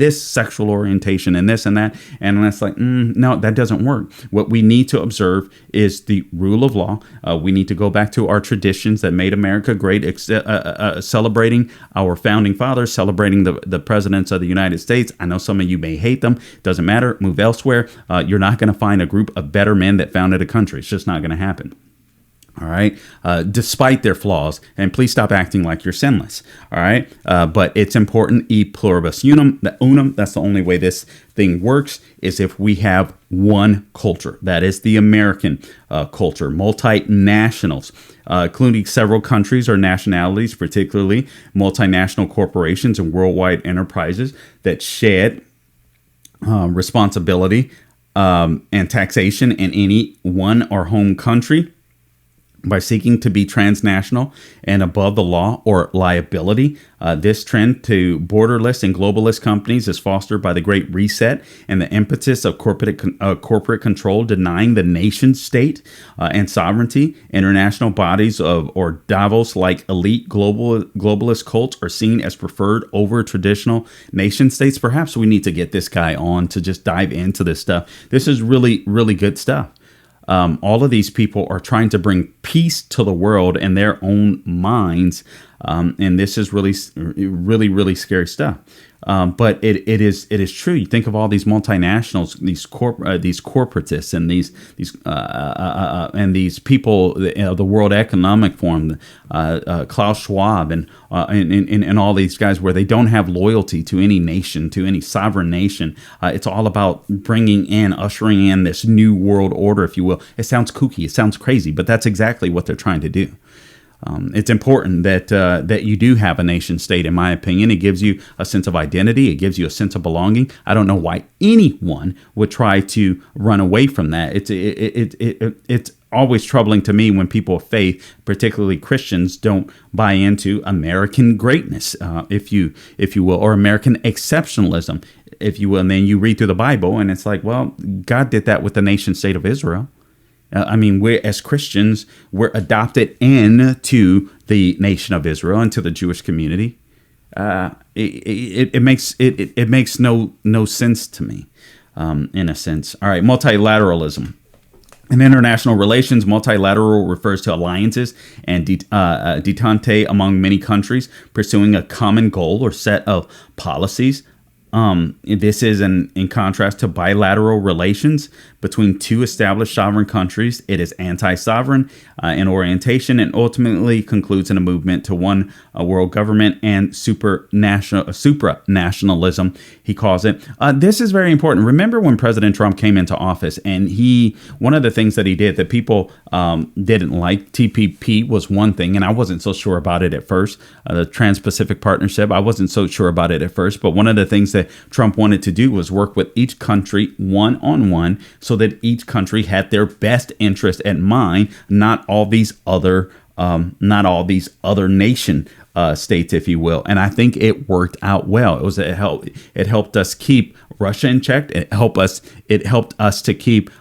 this sexual orientation and this and that. And it's like, no, that doesn't work. What we need to observe is the rule of law. We need to go back to our traditions that made America great, celebrating our founding fathers, celebrating the presidents of the United States. I know some of you may hate them. Doesn't matter. Move elsewhere. You're not going to find a group of better men that founded a country. It's just not going to happen. All right. Despite their flaws, and please stop acting like you're sinless. All right. But it's important. E pluribus unum. That's the only way this thing works is if we have one culture. That is the American culture. Multinationals, including several countries or nationalities, particularly multinational corporations and worldwide enterprises that shed responsibility and taxation in any one or home country by seeking to be transnational and above the law or liability. This trend to borderless and globalist companies is fostered by the Great Reset and the impetus of corporate control, denying the nation state and sovereignty. International bodies or Davos-like elite globalist cults are seen as preferred over traditional nation states. Perhaps we need to get this guy on to just dive into this stuff. This is really, really good stuff. All of these people are trying to bring peace to the world in their own minds. And this is really, really, really scary stuff. But it is true. You think of all these multinationals, these corporatists, and these people, the World Economic Forum, Klaus Schwab, and all these guys, where they don't have loyalty to any nation, to any sovereign nation. It's all about ushering in this new world order, if you will. It sounds kooky, it sounds crazy, but that's exactly what they're trying to do. It's important that you do have a nation state. In my opinion, it gives you a sense of identity. It gives you a sense of belonging. I don't know why anyone would try to run away from that. It's always troubling to me when people of faith, particularly Christians, don't buy into American greatness, if you will, or American exceptionalism, if you will. And then you read through the Bible and it's like, well, God did that with the nation state of Israel. We as Christians, we're adopted into the nation of Israel, into the Jewish community. It makes no sense to me, in a sense. All right, multilateralism. In international relations, multilateral refers to alliances and detente among many countries pursuing a common goal or set of policies. This is in contrast to bilateral relations between two established sovereign countries. It is anti-sovereign in orientation and ultimately concludes in a movement to one world government and supranationalism, he calls it. This is very important. Remember when President Trump came into office, and one of the things that he did that people didn't like, TPP was one thing, and I wasn't so sure about it at first. The Trans-Pacific Partnership, I wasn't so sure about it at first, but one of the things that Trump wanted to do was work with each country one-on-one so that each country had their best interest at mind, not all these other nation states, if you will. And I think it worked out well. It helped us keep Russia in check. It helped us to keep Xi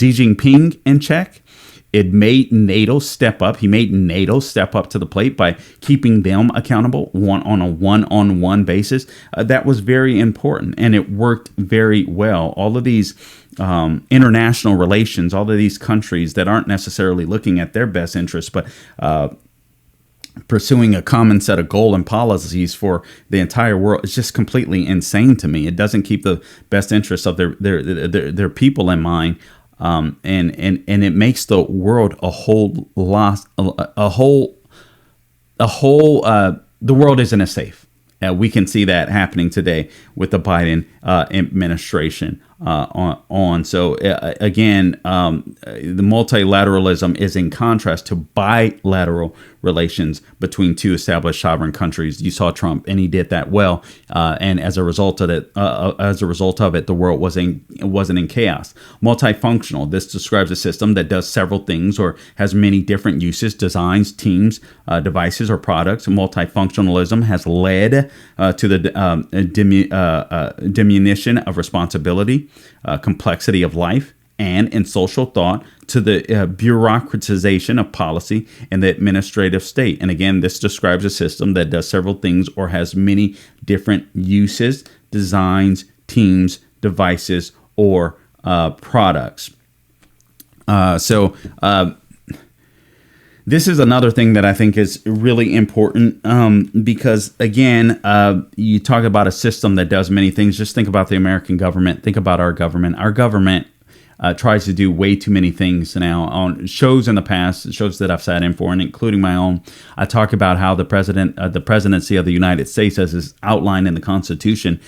Jinping in check. It made NATO step up. He made NATO step up to the plate by keeping them accountable on a one-on-one basis. That was very important, and it worked very well. All of these international relations, all of these countries that aren't necessarily looking at their best interests, but pursuing a common set of goal and policies for the entire world is just completely insane to me. It doesn't keep the best interests of their people in mind. And it makes the world the world isn't as safe. We can see that happening today with the Biden administration on. So again, the multilateralism is in contrast to bilateral relations between two established sovereign countries. You saw Trump, and he did that well. And as a result of it, the world wasn't in chaos. Multifunctional. This describes a system that does several things or has many different uses, designs, teams, devices, or products. Multifunctionalism has led to the diminution of responsibility, complexity of life, and in social thought to the bureaucratization of policy and the administrative state. And again, this describes a system that does several things or has many different uses, designs, teams, devices, or products. This is another thing that I think is really important because, again, you talk about a system that does many things. Just think about the American government. Think about our government. Our government tries to do way too many things now. On shows in the past, shows that I've sat in for, and including my own, I talk about how the presidency of the United States, as is outlined in the Constitution,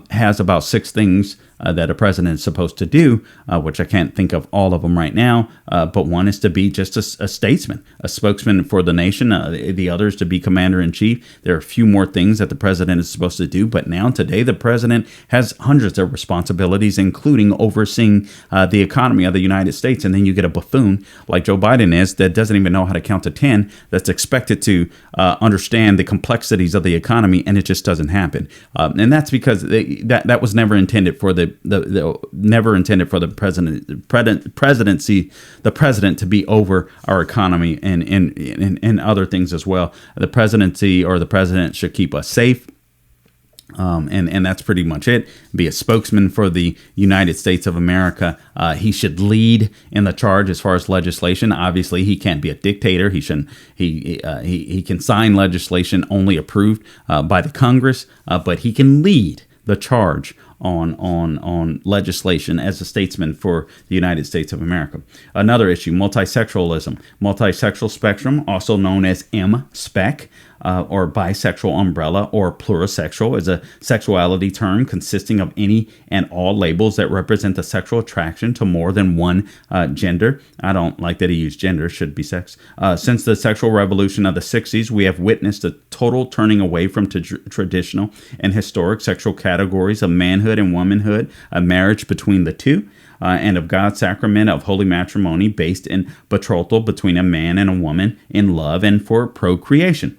has about 6 things that a president is supposed to do, which I can't think of all of them right now. But one is to be just a statesman, a spokesman for the nation. The other is to be commander in chief. There are a few more things that the president is supposed to do. But now today, the president has hundreds of responsibilities, including overseeing the economy of the United States. And then you get a buffoon like Joe Biden is that doesn't even know how to count to 10, that's expected to understand the complexities of the economy. And it just doesn't happen. And that's because that was never intended for the president to be over our economy and other things as well. The presidency or the president should keep us safe. And that's pretty much it. Be a spokesman for the United States of America. He should lead in the charge as far as legislation. Obviously, he can't be a dictator. He shouldn't. He can sign legislation only approved by the Congress, but he can lead the charge on legislation as a statesman for the United States of America. Another issue, multisexualism. Multisexual spectrum, also known as M-spec, or bisexual umbrella, or plurisexual, is a sexuality term consisting of any and all labels that represent the sexual attraction to more than one gender. I don't like that he used gender, should be sex. Since the sexual revolution of the 60s, we have witnessed a total turning away from traditional and historic sexual categories of manhood, manhood and womanhood, a marriage between the two, and of God's sacrament of holy matrimony based in betrothal between a man and a woman in love and for procreation.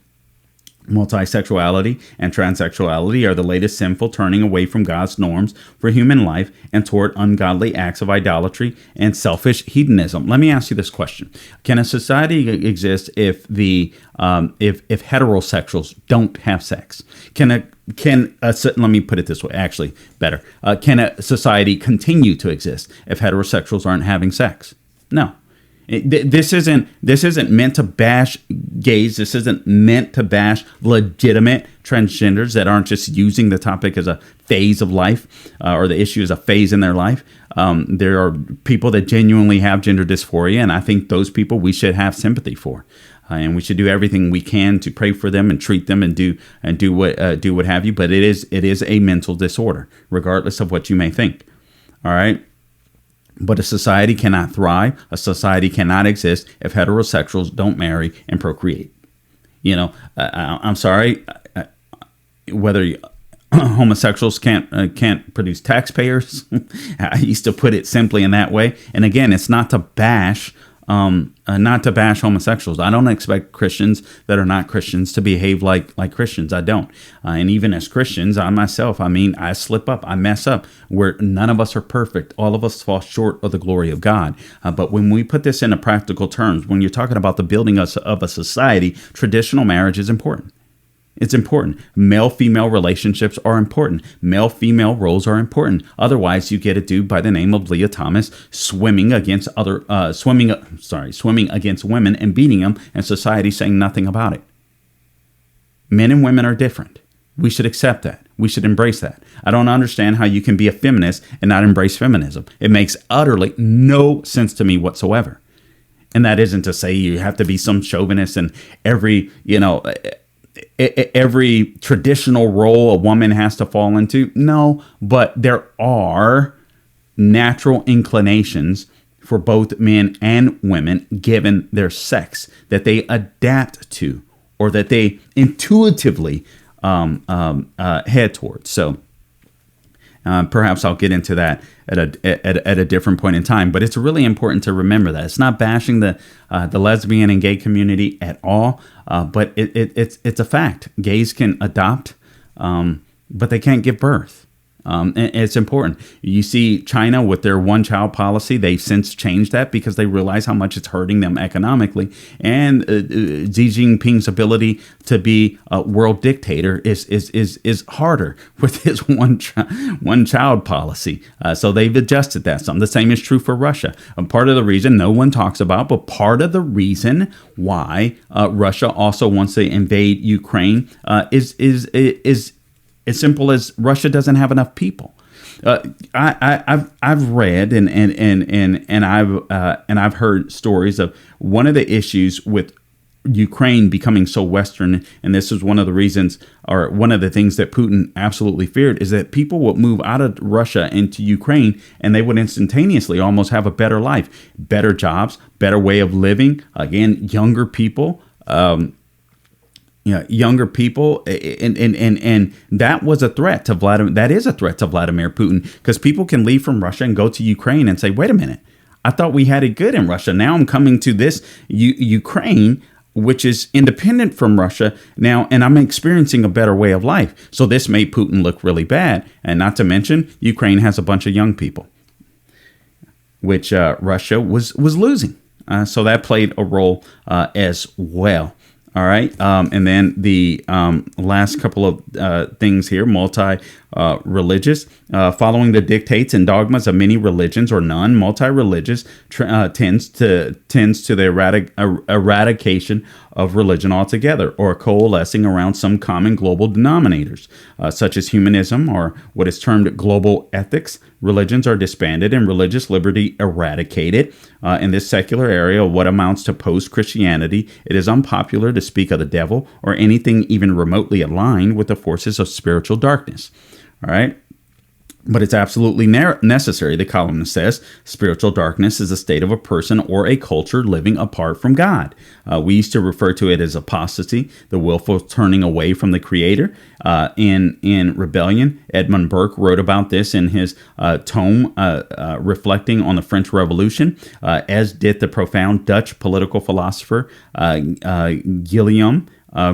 Multisexuality and transsexuality are the latest sinful turning away from God's norms for human life and toward ungodly acts of idolatry and selfish hedonism. Let me ask you this question: can a society exist if if heterosexuals don't have sex? Let me put it this way, actually better. Can a society continue to exist if heterosexuals aren't having sex? No. This isn't meant to bash gays. This isn't meant to bash legitimate transgenders that aren't just using the topic as a phase of life or the issue as a phase in their life. There are people that genuinely have gender dysphoria, and I think those people we should have sympathy for, and we should do everything we can to pray for them and treat them and do what have you. But it is a mental disorder, regardless of what you may think. All right. But a society cannot thrive, a society cannot exist if heterosexuals don't marry and procreate. I'm sorry, whether homosexuals can't produce taxpayers. I used to put it simply in that way. And again, it's not to bash homosexuals. I don't expect Christians that are not Christians to behave like Christians. I don't. And even as Christians, I slip up, I mess up. None of us are perfect. All of us fall short of the glory of God. But when we put this into practical terms, when you're talking about the building of a society, traditional marriage is important. It's important. Male-female relationships are important. Male-female roles are important. Otherwise, you get a dude by the name of Lia THOMAS swimming against women and beating them, and society saying nothing about it. Men and women are different. We should accept that. We should embrace that. I don't understand how you can be a feminist and not embrace feminism. It makes utterly no sense to me whatsoever. And that isn't to say you have to be some chauvinist and every traditional role a woman has to fall into. No, but there are natural inclinations for both men and women given their sex that they adapt to or that they intuitively head towards. So perhaps I'll get into that at a different point in time. But it's really important to remember that it's not bashing the lesbian and gay community at all. But it's a fact. Gays can adopt, but they can't give birth. And it's important. You see China with their one-child policy. They've since changed that because they realize how much it's hurting them economically. And Xi Jinping's ability to be a world dictator is harder with his one-child policy. So they've adjusted that some. The same is true for Russia. Part of the reason no one talks about, but part of the reason why Russia also wants to invade Ukraine is as simple as Russia doesn't have enough people. I've read and I've heard stories of one of the issues with Ukraine becoming so Western, and this is one of the reasons, or one of the things that Putin absolutely feared, is that people would move out of Russia into Ukraine and they would instantaneously almost have a better life, better jobs, better way of living. Again, younger people. Younger people, and that was a threat to Vladimir. That is a threat to Vladimir Putin, because people can leave from Russia and go to Ukraine and say, "Wait a minute, I thought we had it good in Russia. Now I'm coming to this Ukraine, which is independent from Russia now, and I'm experiencing a better way of life." So this made Putin look really bad, and not to mention Ukraine has a bunch of young people, which Russia was losing. So that played a role as well. All right. And then the last couple of things here, multi-religious, following the dictates and dogmas of many religions or none, multi-religious tends to the eradication of religion altogether, or coalescing around some common global denominators, such as humanism or what is termed global ethics. Religions are disbanded and religious liberty eradicated. In this secular area, what amounts to post-Christianity, it is unpopular to speak of the devil or anything even remotely aligned with the forces of spiritual darkness. All right. But it's absolutely necessary, the columnist says. Spiritual darkness is a state of a person or a culture living apart from God. We used to refer to it as apostasy, the willful turning away from the Creator. In Rebellion, Edmund Burke wrote about this in his tome reflecting on the French Revolution, as did the profound Dutch political philosopher Guillaume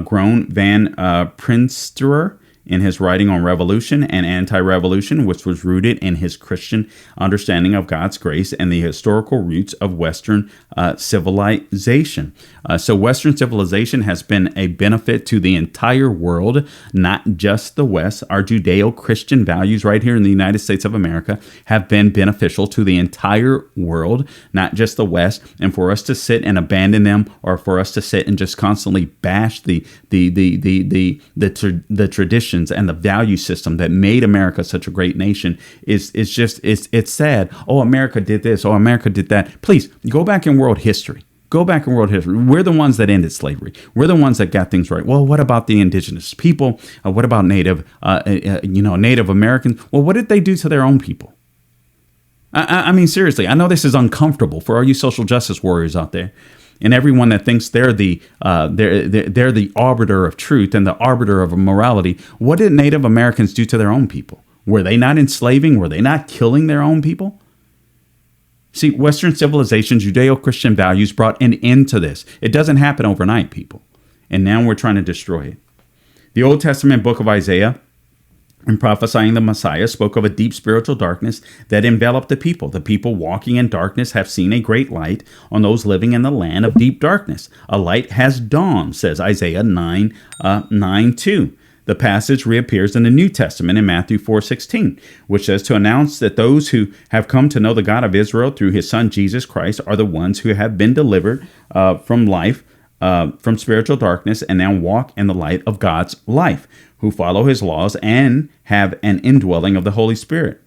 Groen van Prinsterer in his writing on revolution and anti-revolution, which was rooted in his Christian understanding of God's grace and the historical roots of Western civilization. So Western civilization has been a benefit to the entire world, not just the West. Our Judeo-Christian values right here in the United States of America have been beneficial to the entire world, not just the West. And for us to sit and abandon them, or for us to sit and just constantly bash the tradition and the value system that made America such a great nation is just it's sad. Oh, America did this. Oh, America did that. Please go back in world history. Go back in world history. We're the ones that ended slavery. We're the ones that got things right. Well, what about the indigenous people? What about Native Americans? Well, what did they do to their own people? I mean, seriously, I know this is uncomfortable for all you social justice warriors out there. And everyone that thinks they're the arbiter of truth and the arbiter of morality. What did Native Americans do to their own people? Were they not enslaving? Were they not killing their own people? See, Western civilization, Judeo-Christian values brought an end to this. It doesn't happen overnight, people. And now we're trying to destroy it. The Old Testament book of Isaiah, in prophesying the Messiah, spoke of a deep spiritual darkness that enveloped the people. The people walking in darkness have seen a great light on those living in the land of deep darkness. A light has dawned, says Isaiah 9:2. The passage reappears in the New Testament in Matthew 4:16, which says to announce that those who have come to know the God of Israel through his son Jesus Christ are the ones who have been delivered from spiritual darkness and now walk in the light of God's life, who follow his laws and have an indwelling of the Holy Spirit.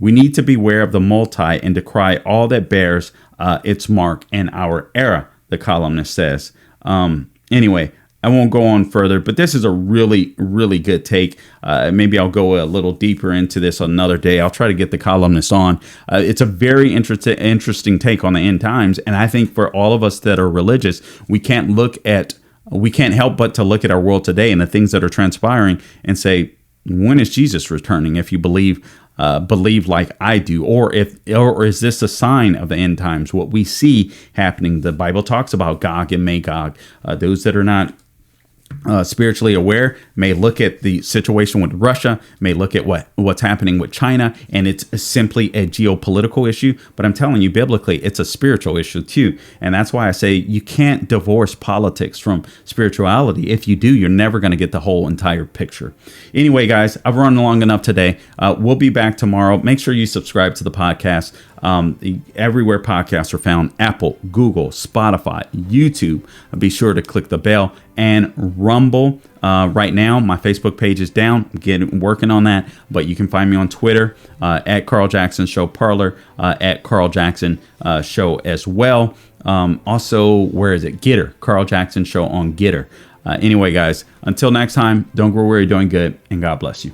We need to beware of the multi and decry all that bears its mark in our era, the columnist says. Anyway, I won't go on further, but this is a really, really good take. Maybe I'll go a little deeper into this another day. I'll try to get the columnist on. It's a very interesting take on the end times. And I think for all of us that are religious, we can't help but to look at our world today and the things that are transpiring and say, when is Jesus returning? If you believe like I do, or is this a sign of the end times? What we see happening, the Bible talks about Gog and Magog. Those that are not spiritually aware may look at the situation with Russia, may look at what's happening with China, and it's simply a geopolitical issue. But I'm telling you, biblically, it's a spiritual issue too. And that's why I say you can't divorce politics from spirituality. If you do, you're never going to get the whole entire picture. Anyway, guys, I've run long enough today. We'll be back tomorrow. Make sure you subscribe to the podcast. Everywhere podcasts are found: Apple, Google, Spotify, YouTube. Be sure to click the bell, and Rumble. Right now, my Facebook page is down. I'm working on that, but you can find me on Twitter at Carl Jackson Show, Parler at Carl Jackson Show as well. Also, where is it? Getter, Carl Jackson Show on Getter. Anyway, guys, until next time, don't grow weary doing good, and God bless you.